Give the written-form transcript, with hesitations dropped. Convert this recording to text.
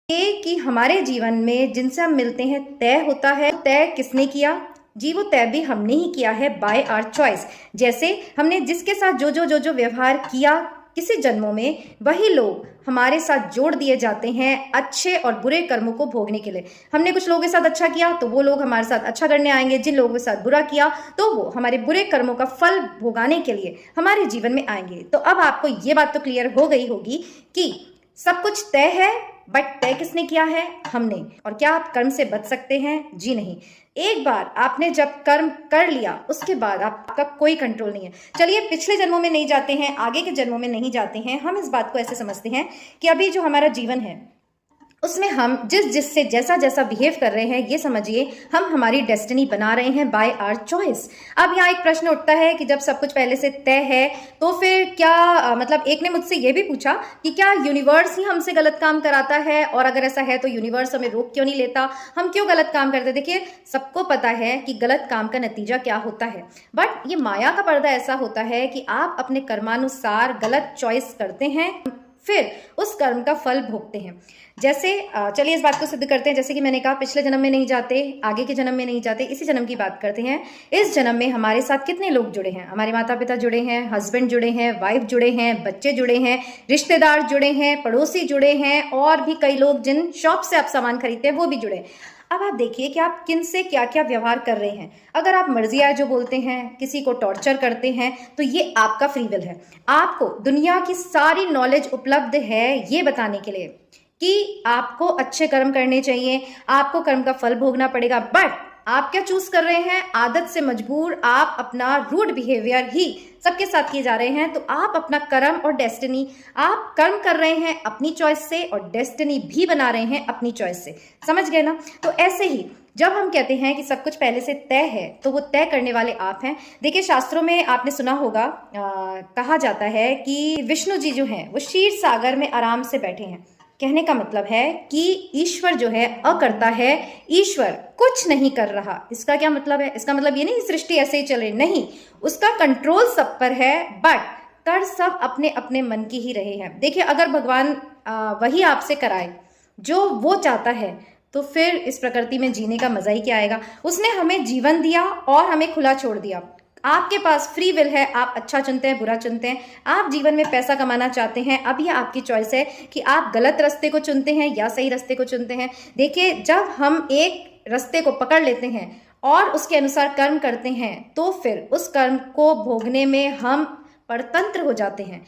ये कि हमारे जीवन में जिनसे हम मिलते हैं तय होता है। तय किसने किया जी? वो तय भी हमने ही किया है बाय आवर चॉइस। जैसे हमने जिसके साथ जो व्यवहार किया किसी जन्मों में, वही लोग हमारे साथ जोड़ दिए जाते हैं अच्छे और बुरे कर्मों को भोगने के लिए। हमने कुछ लोगों के साथ अच्छा किया तो वो लोग हमारे साथ अच्छा करने आएंगे, जिन लोगों के साथ बुरा किया तो वो हमारे बुरे कर्मों का फल भोगाने के लिए हमारे जीवन में आएंगे। तो अब आपको ये बात तो क्लियर हो गई होगी कि सब कुछ तय है, बट तय किसने किया है? हमने। और क्या आप कर्म से बच सकते हैं? जी नहीं। एक बार आपने जब कर्म कर लिया उसके बाद आपका कोई कंट्रोल नहीं है। चलिए पिछले जन्मों में नहीं जाते हैं, आगे के जन्मों में नहीं जाते हैं। हम इस बात को ऐसे समझते हैं कि अभी जो हमारा जीवन है उसमें हम जिससे जैसा जैसा बिहेव कर रहे हैं, ये समझिए हम हमारी डेस्टिनी बना रहे हैं बाय आवर चॉइस। अब यहाँ एक प्रश्न उठता है कि जब सब कुछ पहले से तय है तो फिर क्या मतलब एक ने मुझसे ये भी पूछा कि क्या यूनिवर्स ही हमसे गलत काम कराता है, और अगर ऐसा है तो यूनिवर्स हमें रोक क्यों नहीं लेता, हम क्यों गलत काम करते? देखिए सबको पता है कि गलत काम का नतीजा क्या होता है, बट ये माया का पर्दा ऐसा होता है कि आप अपने कर्मानुसार गलत चॉइस करते हैं, फिर उस कर्म का फल भोगते हैं। जैसे चलिए इस बात को सिद्ध करते हैं। जैसे कि मैंने कहा पिछले जन्म में नहीं जाते, आगे के जन्म में नहीं जाते, इसी जन्म की बात करते हैं। इस जन्म में हमारे साथ कितने लोग जुड़े हैं? हमारे माता पिता जुड़े हैं, हस्बैंड जुड़े हैं, वाइफ जुड़े हैं, बच्चे जुड़े हैं, रिश्तेदार जुड़े हैं, पड़ोसी जुड़े हैं, और भी कई लोग जिन शॉप से आप सामान खरीदते हैं वो भी जुड़े हैं। अब आप देखिए कि आप किन से क्या क्या व्यवहार कर रहे हैं। अगर आप मर्जी आए जो बोलते हैं, किसी को टॉर्चर करते हैं, तो ये आपका फ्री विल है। आपको दुनिया की सारी नॉलेज उपलब्ध है ये बताने के लिए कि आपको अच्छे कर्म करने चाहिए, आपको कर्म का फल भोगना पड़ेगा, बट आप क्या चूज कर रहे हैं? आदत से मजबूर आप अपना रूड बिहेवियर ही सबके साथ किए जा रहे हैं। तो आप अपना कर्म और डेस्टिनी, आप कर्म कर रहे हैं अपनी चॉइस से और डेस्टिनी भी बना रहे हैं अपनी चॉइस से। समझ गए ना? तो ऐसे ही जब हम कहते हैं कि सब कुछ पहले से तय है तो वो तय करने वाले आप हैं। देखिए शास्त्रों में आपने सुना होगा, कहा जाता है कि विष्णु जी जो हैं वो क्षीर सागर में आराम से बैठे हैं। कहने का मतलब है कि ईश्वर जो है अकर्ता है, ईश्वर कुछ नहीं कर रहा। इसका क्या मतलब है? इसका मतलब ये नहीं सृष्टि ऐसे ही चल रही, नहीं, उसका कंट्रोल सब पर है, बट कर सब अपने अपने मन की ही रहे हैं। देखिए अगर भगवान वही आपसे कराए जो वो चाहता है तो फिर इस प्रकृति में जीने का मजा ही क्या आएगा। उसने हमें जीवन दिया और हमें खुला छोड़ दिया। आपके पास फ्री विल है, आप अच्छा चुनते हैं, बुरा चुनते हैं। आप जीवन में पैसा कमाना चाहते हैं, अब यह आपकी चॉइस है कि आप गलत रास्ते को चुनते हैं या सही रास्ते को चुनते हैं। देखिए जब हम एक रास्ते को पकड़ लेते हैं और उसके अनुसार कर्म करते हैं तो फिर उस कर्म को भोगने में हम परतंत्र हो जाते हैं।